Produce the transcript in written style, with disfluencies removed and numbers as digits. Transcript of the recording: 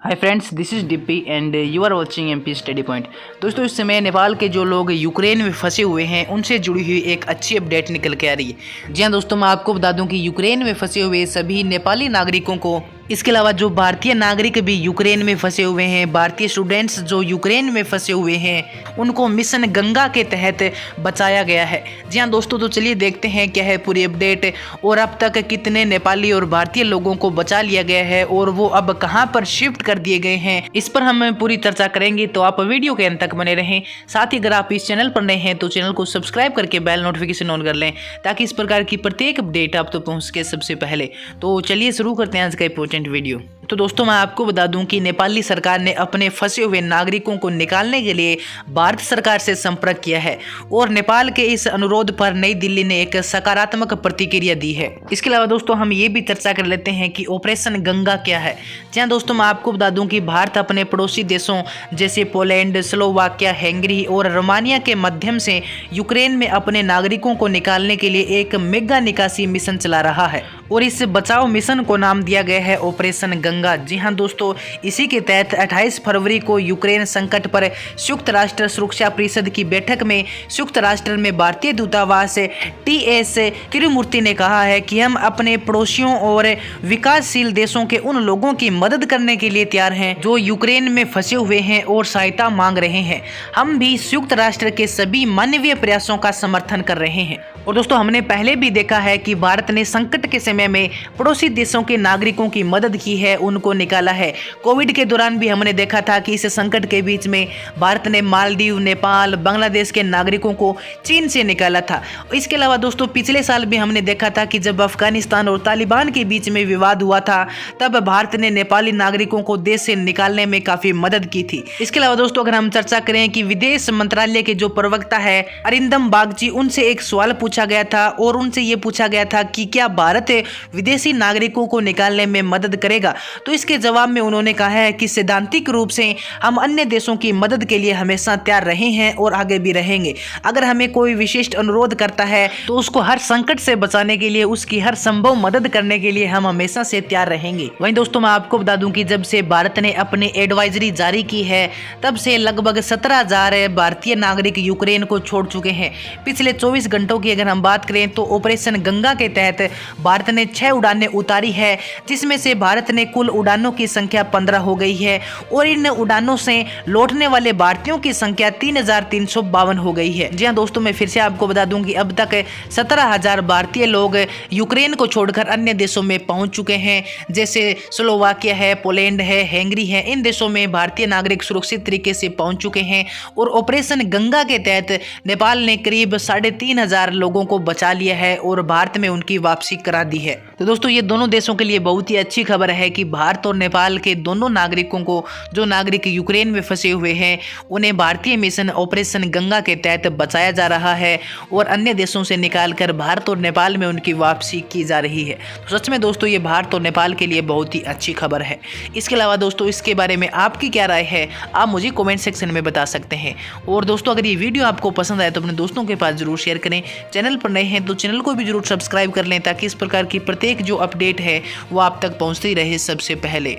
Hi friends, this is Dippi and you are watching MP study point. दोस्तों, इस समय नेपाल के जो लोग यूक्रेन में फंसे हुए हैं उनसे जुड़ी हुई एक अच्छी अपडेट निकल के आ रही है। जी हाँ दोस्तों, मैं आपको बता दूं कि यूक्रेन में फंसे हुए सभी नेपाली नागरिकों को, इसके अलावा जो भारतीय नागरिक भी यूक्रेन में फंसे हुए हैं, भारतीय स्टूडेंट्स जो यूक्रेन में फंसे हुए हैं, उनको मिशन गंगा के तहत बचाया गया है। जी हाँ दोस्तों, तो चलिए देखते हैं क्या है पूरी अपडेट और अब तक कितने नेपाली और भारतीय लोगों को बचा लिया गया है और वो अब कहां पर शिफ्ट कर दिए गए हैं, इस पर हम पूरी चर्चा करेंगे। तो आप वीडियो के अंत तक बने रहें। साथ ही अगर आप इस चैनल पर नए हैं तो चैनल को सब्सक्राइब करके बेल नोटिफिकेशन ऑन कर लें ताकि इस प्रकार की प्रत्येक अपडेट आप तक पहुंच सके सबसे पहले। तो चलिए शुरू करते हैं आज का इंपॉर्टेंट वीडियो। तो दोस्तों, मैं आपको बता दूं कि नेपाली सरकार ने अपने फंसे हुए नागरिकों को निकालने के लिए भारत सरकार से संपर्क किया है और नेपाल के इस अनुरोध पर नई दिल्ली ने एक सकारात्मक प्रतिक्रिया दी है। इसके अलावा दोस्तों, हम ये भी चर्चा कर लेते हैं कि ऑपरेशन गंगा क्या है। जी हाँ दोस्तों, मैं आपको बता दूं कि भारत अपने पड़ोसी देशों जैसे पोलैंड, स्लोवाकिया, हंगरी और रोमानिया के माध्यम से यूक्रेन में अपने नागरिकों को निकालने के लिए एक मेगा निकासी मिशन चला रहा है और इस बचाव मिशन को नाम दिया गया है ऑपरेशन गंगा। जी हां दोस्तों, इसी के तहत 28 फरवरी को यूक्रेन संकट पर संयुक्त राष्ट्र सुरक्षा परिषद की बैठक में संयुक्त राष्ट्र में भारतीय दूतावास TS तिरुमूर्ति ने कहा है कि हम अपने पड़ोसियों और विकासशील देशों के उन लोगों की मदद करने के लिए तैयार हैं जो यूक्रेन में फंसे हुए हैं और सहायता मांग रहे हैं। हम भी संयुक्त राष्ट्र के सभी मानवीय प्रयासों का समर्थन कर रहे हैं। और दोस्तों, हमने पहले भी देखा है कि भारत ने संकट के समय में पड़ोसी देशों के नागरिकों की मदद की है, उनको निकाला है। कोविड के दौरान भी हमने देखा था कि इस संकट के बीच में भारत ने मालदीव, नेपाल, बांग्लादेश के नागरिकों को चीन से निकाला था। इसके अलावा दोस्तों, पिछले साल भी हमने देखा था कि जब अफगानिस्तान और तालिबान के बीच में विवाद हुआ था तब भारत ने नेपाली नागरिकों को देश से निकालने में काफी मदद की थी। इसके अलावा दोस्तों, अगर हम चर्चा करें कि विदेश मंत्रालय के जो प्रवक्ता है अरिंदम बागची, उनसे एक सवाल पूछा गया था और उनसे ये पूछा गया था कि क्या भारत विदेशी नागरिकों को निकालने में मदद करेगा। तो इसके जवाब में उन्होंने कहा है कि सैद्धांतिक रूप से हम अन्य देशों की मदद के लिए हमेशा तैयार रहे हैं और आगे भी रहेंगे। अगर हमें कोई विशिष्ट अनुरोध करता है तो उसको हर संकट से बचाने के लिए, उसकी हर संभव मदद करने के लिए हम हमेशा से तैयार रहेंगे। वहीं दोस्तों, मैं आपको बता दूं कि जब से भारत ने अपनी एडवाइजरी जारी की है तब से लगभग 17,000 भारतीय नागरिक यूक्रेन को छोड़ चुके हैं। पिछले 24 घंटों की अगर हम बात करें तो ऑपरेशन गंगा के तहत भारत ने 6 उड़ानें उतारी है, जिसमें से भारत ने कुल उड़ानों की संख्या 15 हो गई है और इन उड़ानों से लौटने वाले भारतीयों की संख्या 3,352 हो गई है। जी हाँ दोस्तों, मैं फिर से आपको बता दूं कि अब तक 17,000 भारतीय लोग यूक्रेन को छोड़कर अन्य देशों में पहुंच चुके हैं, जैसे स्लोवाकिया है, पोलैंड है, हंगरी है। इन देशों में भारतीय नागरिक सुरक्षित तरीके से पहुंच चुके हैं और ऑपरेशन गंगा के तहत नेपाल ने करीब 3,500 लोगों को बचा लिया है और भारत में उनकी वापसी करा दी है। तो दोस्तों, ये दोनों देशों के लिए बहुत ही अच्छी खबर है कि भारत और नेपाल के दोनों नागरिकों को, जो नागरिक यूक्रेन में फंसे हुए हैं, उन्हें भारतीय मिशन ऑपरेशन गंगा के तहत बचाया जा रहा है और अन्य देशों से निकालकर भारत और नेपाल में उनकी वापसी की जा रही है। तो सच में दोस्तों, ये भारत और नेपाल के लिए बहुत ही अच्छी खबर है। इसके अलावा दोस्तों, इसके बारे में आपकी क्या राय है, आप मुझे कॉमेंट सेक्शन में बता सकते हैं। और दोस्तों, अगर ये वीडियो आपको पसंद आए तो अपने दोस्तों के पास जरूर शेयर करें। चैनल पर नए हैं तो चैनल को भी जरूर सब्सक्राइब कर लें ताकि इस प्रकार की प्रत्येक जो अपडेट है वो आप तक पहुंचती रहे सबसे पहले।